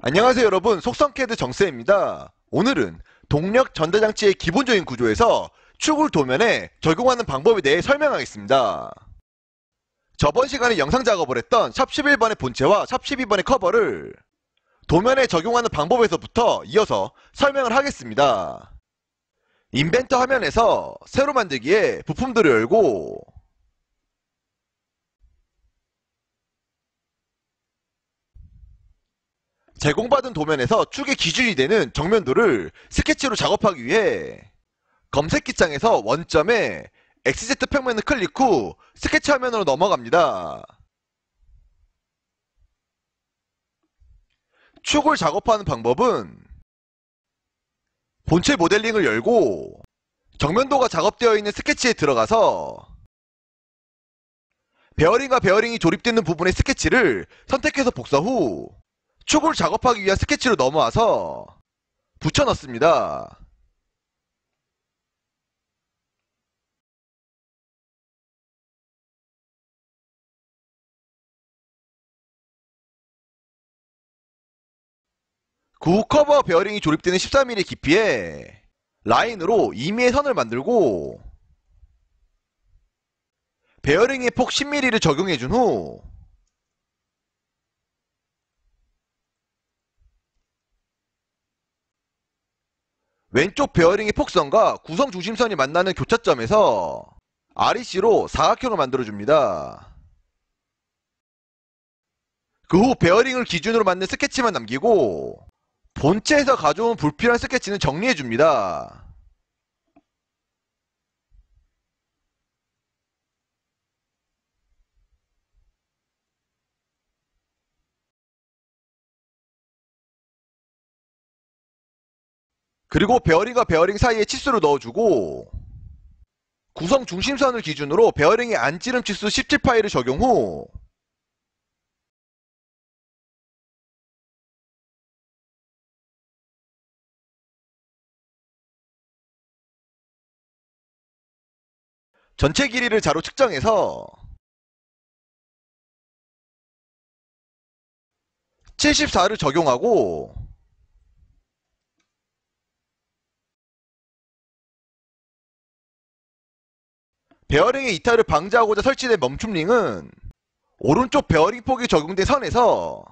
안녕하세요 여러분, 속성캐드 정쌤입니다. 오늘은 동력 전달장치의 기본적인 구조에서 축을 도면에 적용하는 방법에 대해 설명하겠습니다. 저번 시간에 영상 작업을 했던 샵 11번의 본체와 샵 12번의 커버를 도면에 적용하는 방법에서부터 이어서 설명을 하겠습니다. 인벤터 화면에서 새로 만들기에 부품들을 열고 제공받은 도면에서 축의 기준이 되는 정면도를 스케치로 작업하기 위해 검색기 창에서 원점에 XZ 평면을 클릭 후 스케치 화면으로 넘어갑니다. 축을 작업하는 방법은 본체 모델링을 열고 정면도가 작업되어 있는 스케치에 들어가서 베어링과 베어링이 조립되는 부분의 스케치를 선택해서 복사 후 축을 작업하기 위한 스케치로 넘어와서 붙여 넣습니다. 그 후 커버와 베어링이 조립되는 14mm 깊이에 라인으로 2mm 선을 만들고 베어링의 폭 10mm를 적용해준 후 왼쪽 베어링의 폭선과 구성 중심선이 만나는 교차점에서 REC로 사각형을 만들어줍니다. 그 후 베어링을 기준으로 만든 스케치만 남기고 본체에서 가져온 불필요한 스케치는 정리해줍니다. 그리고 베어링과 베어링 사이에 치수를 넣어주고 구성 중심선을 기준으로 베어링의 안찌름 치수 17파이를 적용 후 전체 길이를 자로 측정해서 74를 적용하고 베어링의 이탈을 방지하고자 설치된 멈춤링은 오른쪽 베어링 폭이 적용된 선에서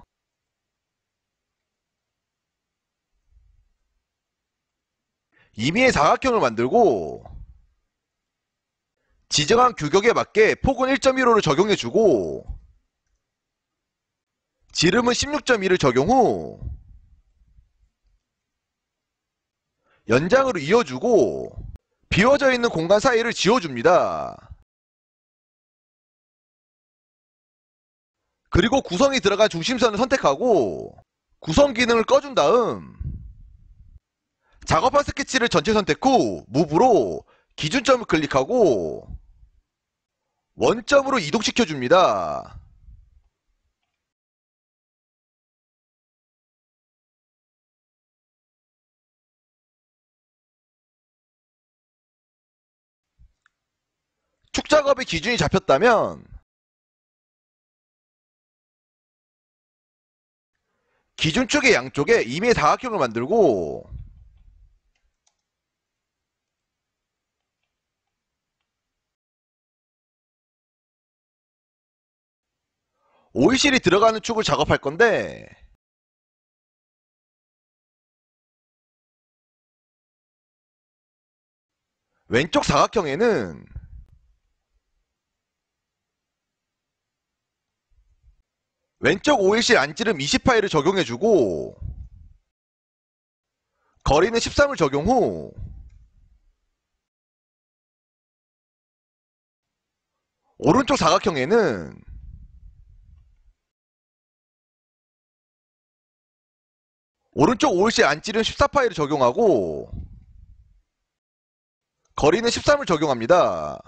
2미의 사각형을 만들고 지정한 규격에 맞게 폭은 1.15를 적용해주고 지름은 16.2를 적용 후 연장으로 이어주고 비워져 있는 공간 사이를 지워줍니다. 그리고 구성이 들어간 중심선을 선택하고 구성 기능을 꺼준 다음 작업한 스케치를 전체 선택 후 무브로 기준점을 클릭하고 원점으로 이동시켜줍니다. 축 작업의 기준이 잡혔다면 기준 축의 양쪽에 2미의 사각형을 만들고 오일실이 들어가는 축을 작업할 건데 왼쪽 사각형에는 왼쪽 오일실 안지름 20파이를 적용해주고 거리는 13을 적용 후 오른쪽 사각형에는 오른쪽 오일실 안지름 14파이를 적용하고 거리는 13을 적용합니다.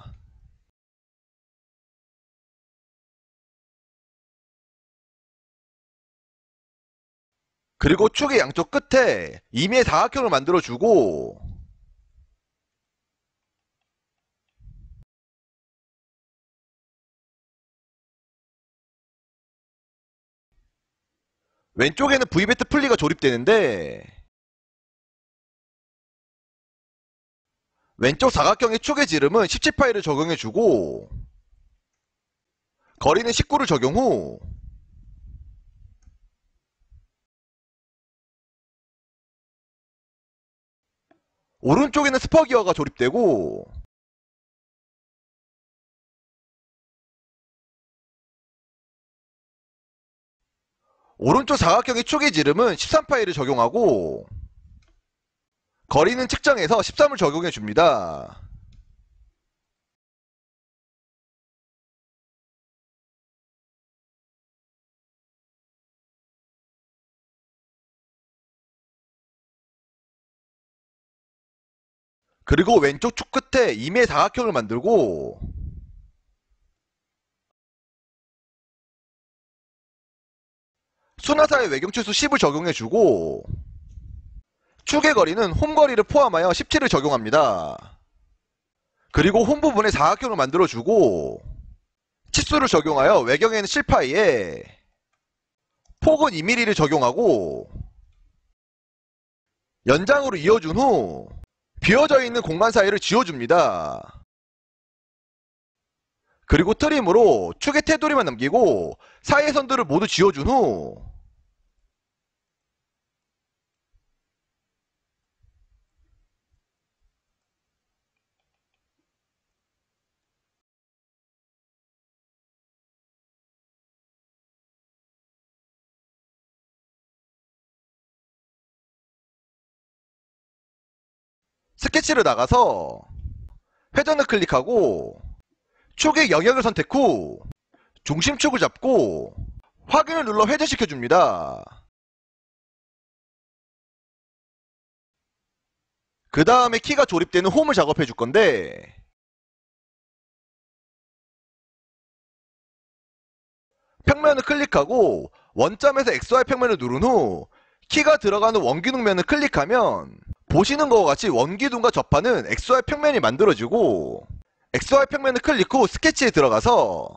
그리고 축의 양쪽 끝에 2미의 사각형을 만들어주고 왼쪽에는 VBET 플리가 조립되는데 왼쪽 사각형의 축의 지름은 17파이를 적용해주고 거리는 19를 적용 후 오른쪽에는 스퍼기어가 조립되고 오른쪽 사각형의 축의 지름은 13파이를 적용하고 거리는 측정해서 13을 적용해줍니다. 그리고 왼쪽 축 끝에 2의 사각형을 만들고 순하사의 외경추수 10을 적용해주고 축의 거리는 홈 거리를 포함하여 17을 적용합니다. 그리고 홈 부분에 사각형을 만들어주고 치수를 적용하여 외경에는 7파이에 폭은 2mm를 적용하고 연장으로 이어준 후 비어져 있는 공간 사이를 지워줍니다. 그리고 트림으로 축의 테두리만 남기고 사이의 선들을 모두 지워준 후 스케치를 나가서 회전을 클릭하고 축의 영역을 선택 후 중심축을 잡고 확인을 눌러 회전시켜줍니다. 그 다음에 키가 조립되는 홈을 작업해 줄 건데 평면을 클릭하고 원점에서 XY 평면을 누른 후 키가 들어가는 원기둥면을 클릭하면 보시는 것과 같이 원기둥과 접하는 XY 평면이 만들어지고 XY 평면을 클릭 후 스케치에 들어가서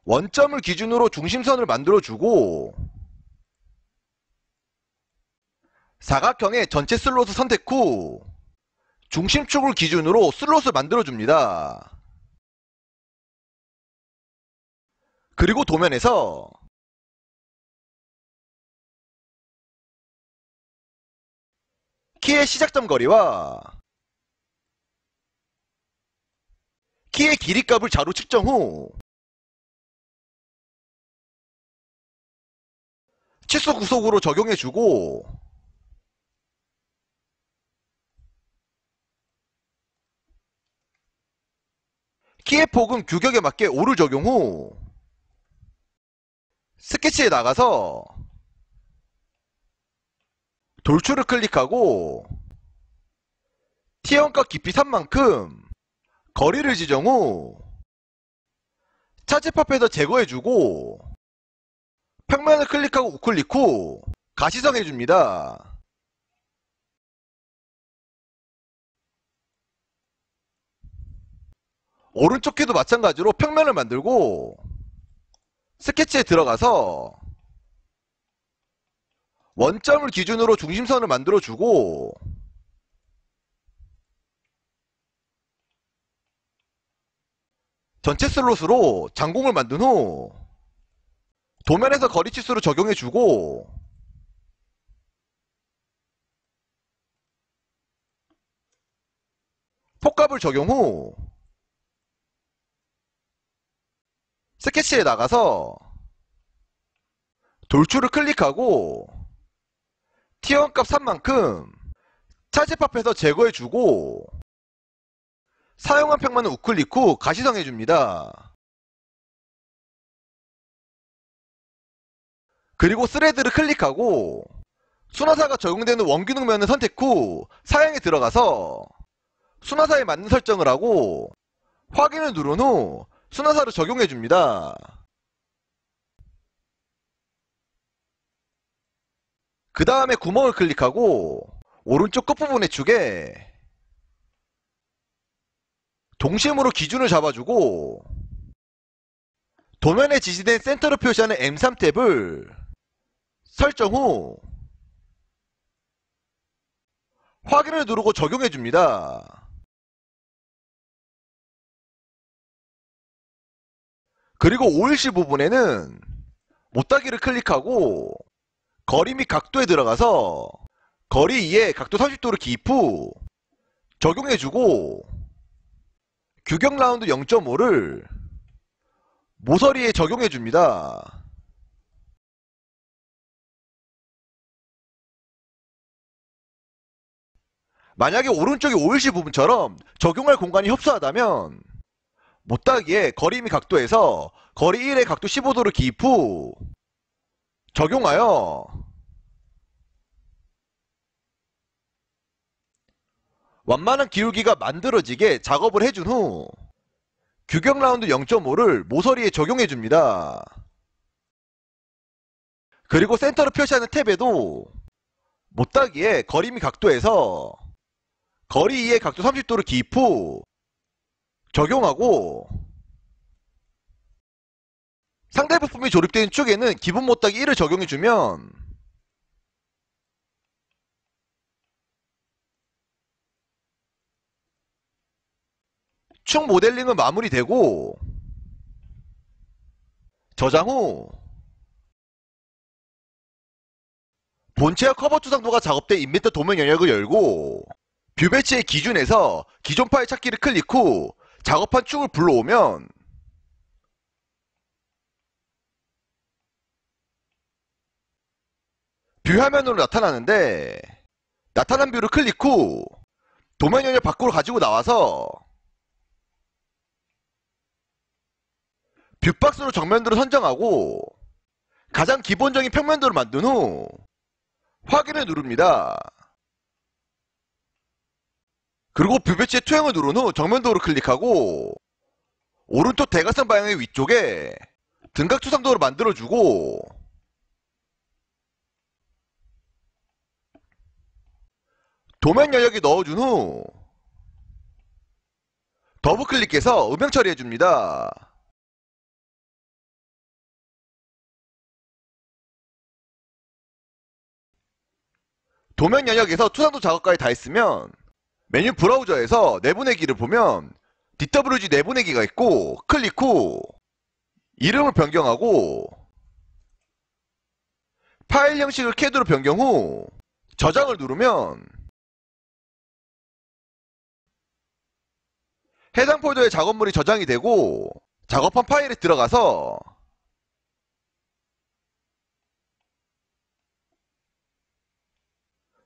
원점을 기준으로 중심선을 만들어주고 사각형의 전체 슬롯을 선택 후 중심축을 기준으로 슬롯을 만들어줍니다. 그리고 도면에서 키의 시작점 거리와 키의 길이값을 자로 측정 후 치수 구속으로 적용해주고 키의 폭은 규격에 맞게 5를 적용 후 스케치에 나가서 돌출을 클릭하고 T1값 깊이 3만큼 거리를 지정 후 차지팝에서 제거해주고 평면을 클릭하고 우클릭 후 가시성해줍니다. 오른쪽 키도 마찬가지로 평면을 만들고 스케치에 들어가서 원점을 기준으로 중심선을 만들어주고 전체 슬롯으로 장공을 만든 후 도면에서 거리 치수를 적용해주고 폭값을 적용 후 스케치에 나가서 돌출을 클릭하고 T1 값 3만큼 차지팝에서 제거해주고 사용한 평면을 우클릭 후 가시성해줍니다. 그리고 스레드를 클릭하고 순화사가 적용되는 원기둥면을 선택 후 사양에 들어가서 순화사에 맞는 설정을 하고 확인을 누른 후 순화사를 적용해줍니다. 그 다음에 구멍을 클릭하고 오른쪽 끝부분의 축에 동심으로 기준을 잡아주고 도면에 지시된 센터로 표시하는 M3 탭을 설정 후 확인을 누르고 적용해줍니다. 그리고 OLC 부분에는 못따기를 클릭하고 거리 및 각도에 들어가서 거리 2에 각도 30도를 기입 후 적용해주고 규격 라운드 0.5를 모서리에 적용해줍니다. 만약에 오른쪽이 OLC 부분처럼 적용할 공간이 협소하다면 못따기에 거리 및 각도에서 거리 1에 각도 15도를 기입 후 적용하여 완만한 기울기가 만들어지게 작업을 해준 후 규격 라운드 0.5를 모서리에 적용해줍니다. 그리고 센터로 표시하는 탭에도 못따기에 거리 및 각도에서 거리 2의 각도 30도를 기입 후 적용하고 상대 부품이 조립된 축에는 기본 못따기 1을 적용해주면 축 모델링은 마무리되고 저장 후 본체와 커버 투상도가 작업된 인벤터 도면 영역을 열고 뷰 배치의 기준에서 기존 파일 찾기를 클릭 후 작업한 축을 불러오면 뷰 화면으로 나타나는데 나타난 뷰를 클릭 후 도면 영역 밖으로 가지고 나와서 뷰박스로 정면도를 선정하고 가장 기본적인 평면도를 만든 후 확인을 누릅니다. 그리고 뷰 배치의 투영을 누른 후 정면도를 클릭하고 오른쪽 대각선 방향의 위쪽에 등각 투상도를 만들어주고 도면 영역에 넣어준 후 더블 클릭해서 음영 처리해줍니다. 도면 영역에서 투상도 작업까지 다 했으면 메뉴 브라우저에서 내보내기를 보면 DWG 내보내기가 있고 클릭 후 이름을 변경하고 파일 형식을 CAD로 변경 후 저장을 누르면 해당 폴더에 작업물이 저장이 되고 작업한 파일에 들어가서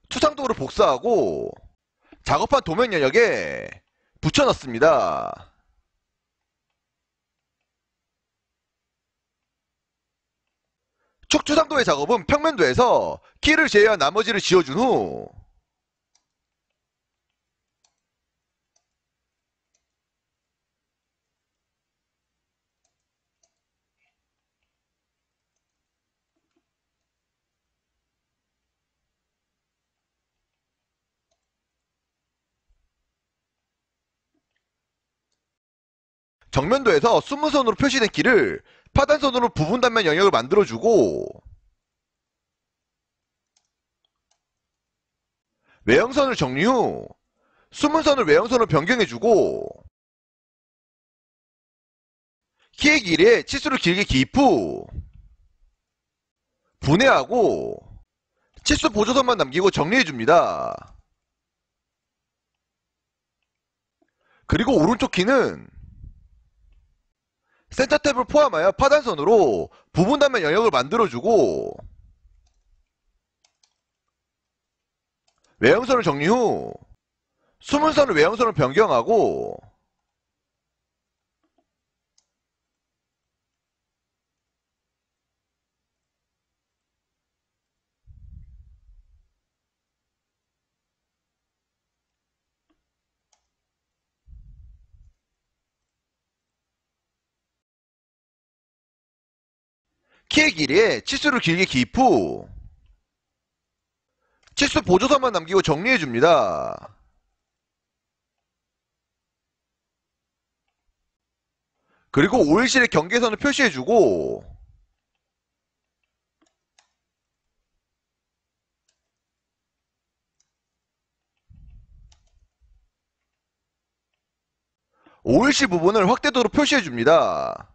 투상도를 복사하고 작업한 도면 영역에 붙여넣습니다. 축 투상도의 작업은 평면도에서 키를 제외한 나머지를 지워준 후 정면도에서 숨은선으로 표시된 키를 파단선으로 부분 단면 영역을 만들어주고 외형선을 정리 후 숨은선을 외형선으로 변경해주고 키의 길이에 치수를 길게 기입 후 분해하고 치수 보조선만 남기고 정리해줍니다. 그리고 오른쪽 키는 센터 탭을 포함하여 파단선으로 부분 단면 영역을 만들어주고 외형선을 정리 후 숨은선을 외형선으로 변경하고 키의 길이에 치수를 길게 기입 후 치수 보조선만 남기고 정리해줍니다. 그리고 오일실의 경계선을 표시해주고 오일실 부분을 확대도로 표시해줍니다.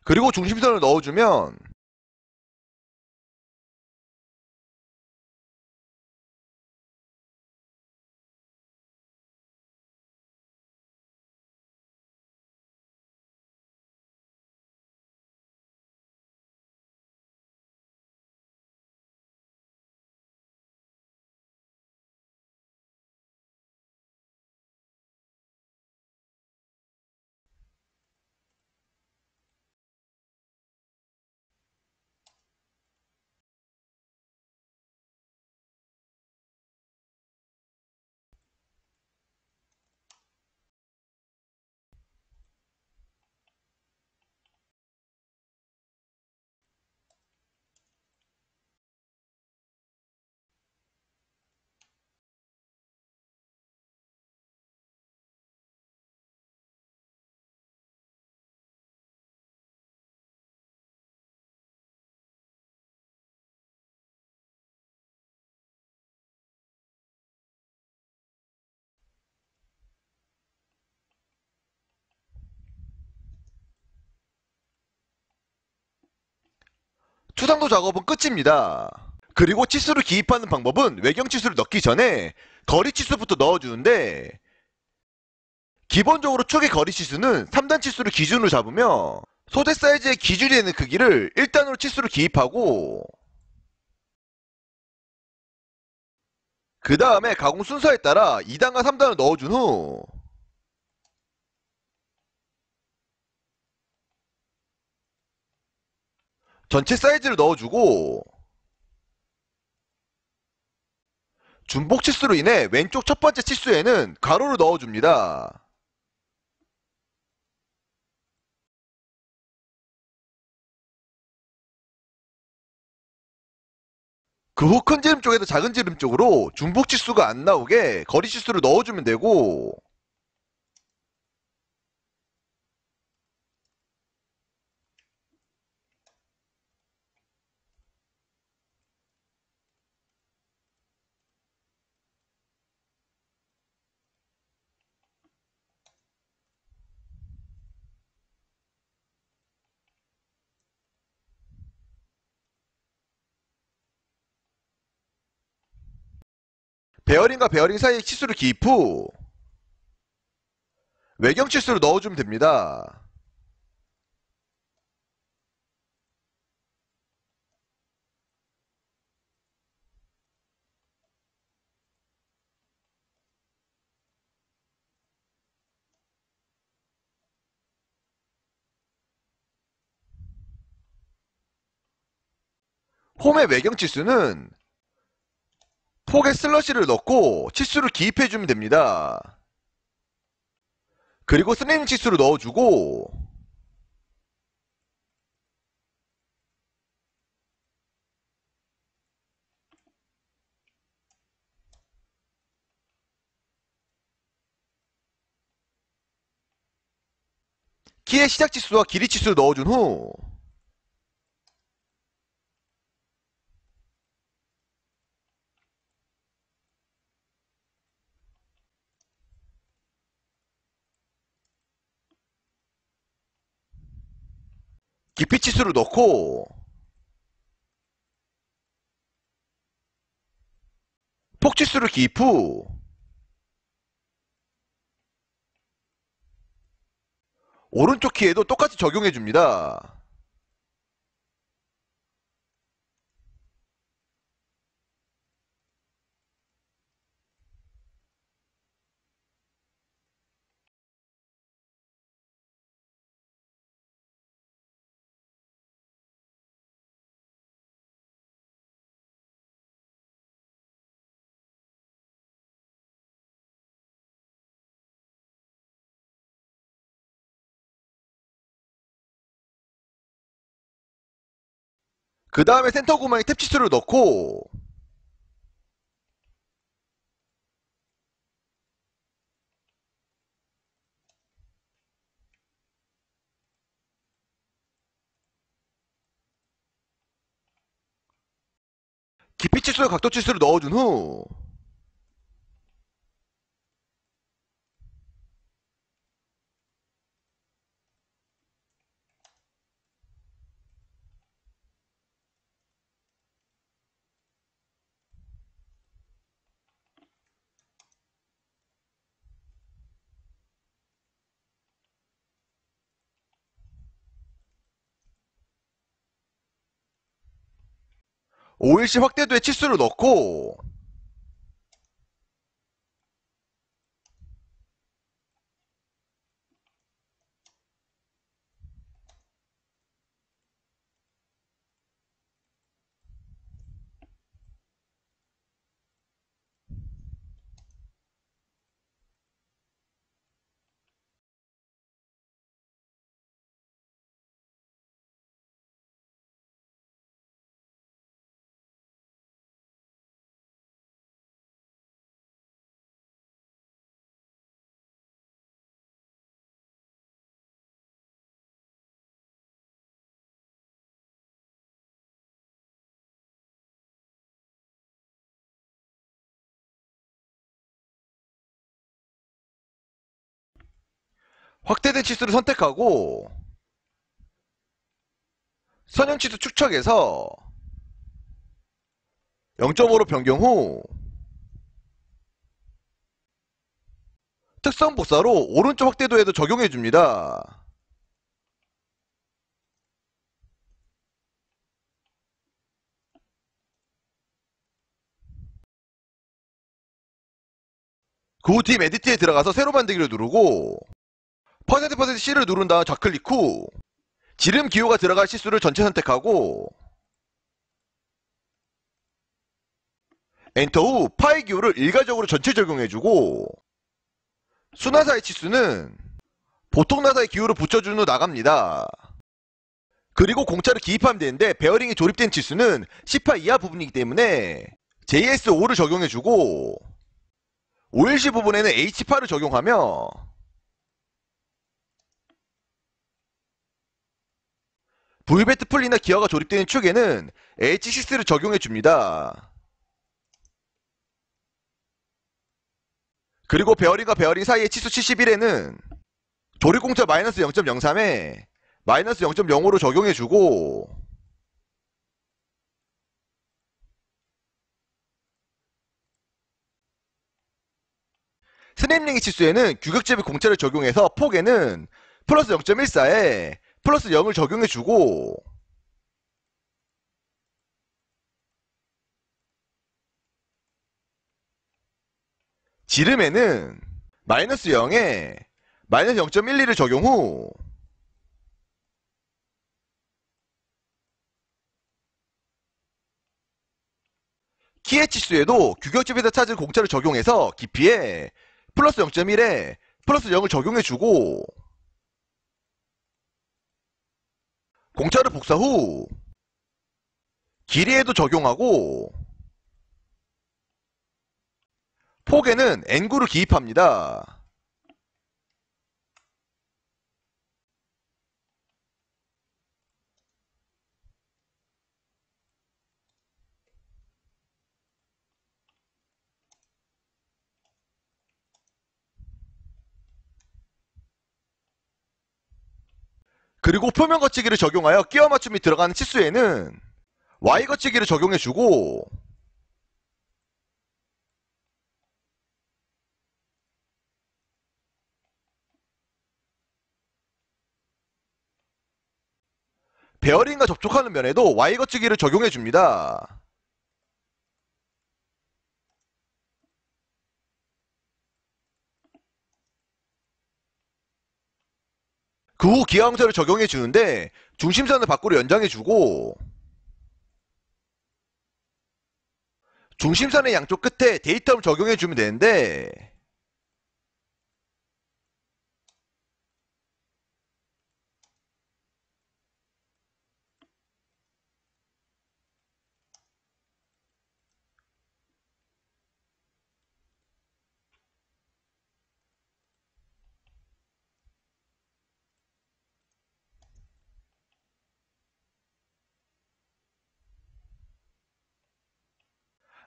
그리고 중심선을 넣어주면 투상도 작업은 끝입니다. 그리고 치수를 기입하는 방법은 외경 치수를 넣기 전에 거리 치수부터 넣어주는데 기본적으로 축의 거리 치수는 3단 치수를 기준으로 잡으며 소재 사이즈의 기준이 되는 크기를 1단으로 치수를 기입하고 그 다음에 가공 순서에 따라 2단과 3단을 넣어준 후 전체 사이즈를 넣어주고 중복 치수로 인해 왼쪽 첫 번째 치수에는 가로를 넣어줍니다. 그 후 큰 지름 쪽에도 작은 지름 쪽으로 중복 치수가 안 나오게 거리 치수를 넣어주면 되고 베어링과 베어링 사이에 치수를 기입 후 외경 치수를 넣어주면 됩니다. 홈의 외경 치수는 폭에 슬러시를 넣고 치수를 기입해주면 됩니다. 그리고 스냅 치수를 넣어주고 키의 시작 치수와 길이 치수를 넣어준 후 깊이 치수를 넣고 폭 치수를 기입 후 오른쪽 키에도 똑같이 적용해줍니다. 그 다음에 센터 구멍에 탭 치수를 넣고 깊이 치수와 각도 치수를 넣어준 후 OLC 확대도의 치수를 넣고 확대된 치수를 선택하고 선형 치수 축척에서 0.5로 변경 후 특성 복사로 오른쪽 확대도에도 적용해줍니다. 그 후 딥 에디트에 들어가서 세로 만들기를 누르고 %C를 누른 다음 좌클릭 후 지름 기호가 들어갈 치수를 전체 선택하고 엔터 후 파이 기호를 일괄적으로 전체 적용해주고 수나사의 치수는 보통 나사의 기호를 붙여준 후 나갑니다. 그리고 공차를 기입하면 되는데 베어링이 조립된 치수는 10파 이하 부분이기 때문에 JS5를 적용해주고 OLC 부분에는 H8을 적용하며 V베트 풀리나 기어가 조립되는 축에는 H6를 적용해줍니다. 그리고 베어링과 베어링 사이의 치수 71에는 조립공차 마이너스 0.03에 마이너스 0.05로 적용해주고 스냅링의 치수에는 규격제비 공차를 적용해서 폭에는 플러스 0.14에 플러스 0을 적용해주고 지름에는 마이너스 0에 마이너스 0.12를 적용 후 키의 치수에도 규격집에서 찾은 공차를 적용해서 깊이에 플러스 0.1에 플러스 0을 적용해주고 공차를 복사 후 길이에도 적용하고 폭에는 N구를 기입합니다. 그리고 표면 거치기를 적용하여 끼워 맞춤이 들어가는 치수에는 Y 거치기를 적용해주고 베어링과 접촉하는 면에도 Y 거치기를 적용해줍니다. 그 후 기하 형태를 적용해주는데 중심선을 밖으로 연장해주고 중심선의 양쪽 끝에 데이텀을 적용해주면 되는데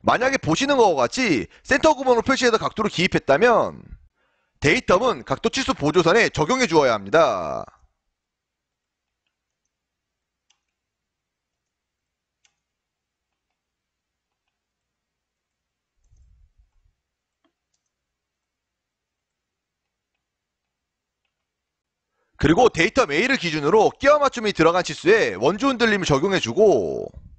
만약에 보시는 것과 같이 센터 구멍을 표시해서 각도를 기입했다면 데이텀은 각도 치수 보조선에 적용해 주어야 합니다. 그리고 데이텀 A를 기준으로 끼워 맞춤이 들어간 치수에 원주 흔들림을 적용해주고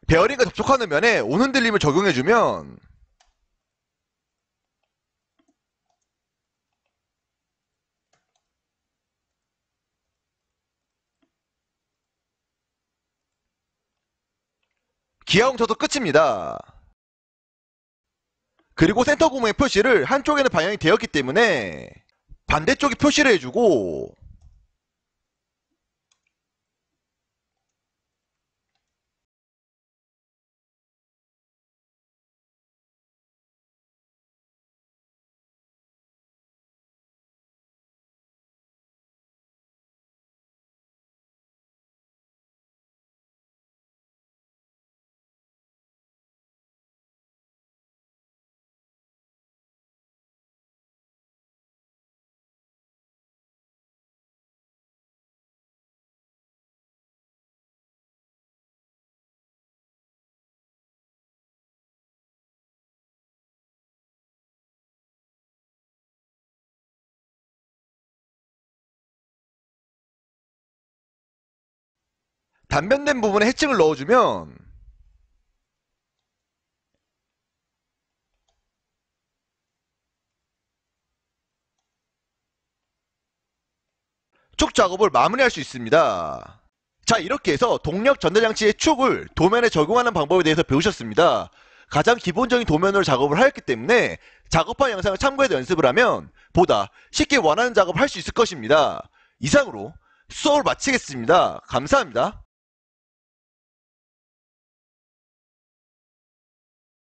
베어링과 접촉하는 면에 온 흔들림을 적용해주면 기하 홍차도 끝입니다. 그리고 센터 구멍의 표시를 한쪽에는 방향이 되었기 때문에 반대쪽에 표시를 해주고 단면된 부분에 해칭을 넣어주면 축 작업을 마무리할 수 있습니다. 자, 이렇게 해서 동력 전달장치의 축을 도면에 적용하는 방법에 대해서 배우셨습니다. 가장 기본적인 도면으로 작업을 하였기 때문에 작업한 영상을 참고해서 연습을 하면 보다 쉽게 원하는 작업을 할 수 있을 것입니다. 이상으로 수업을 마치겠습니다. 감사합니다.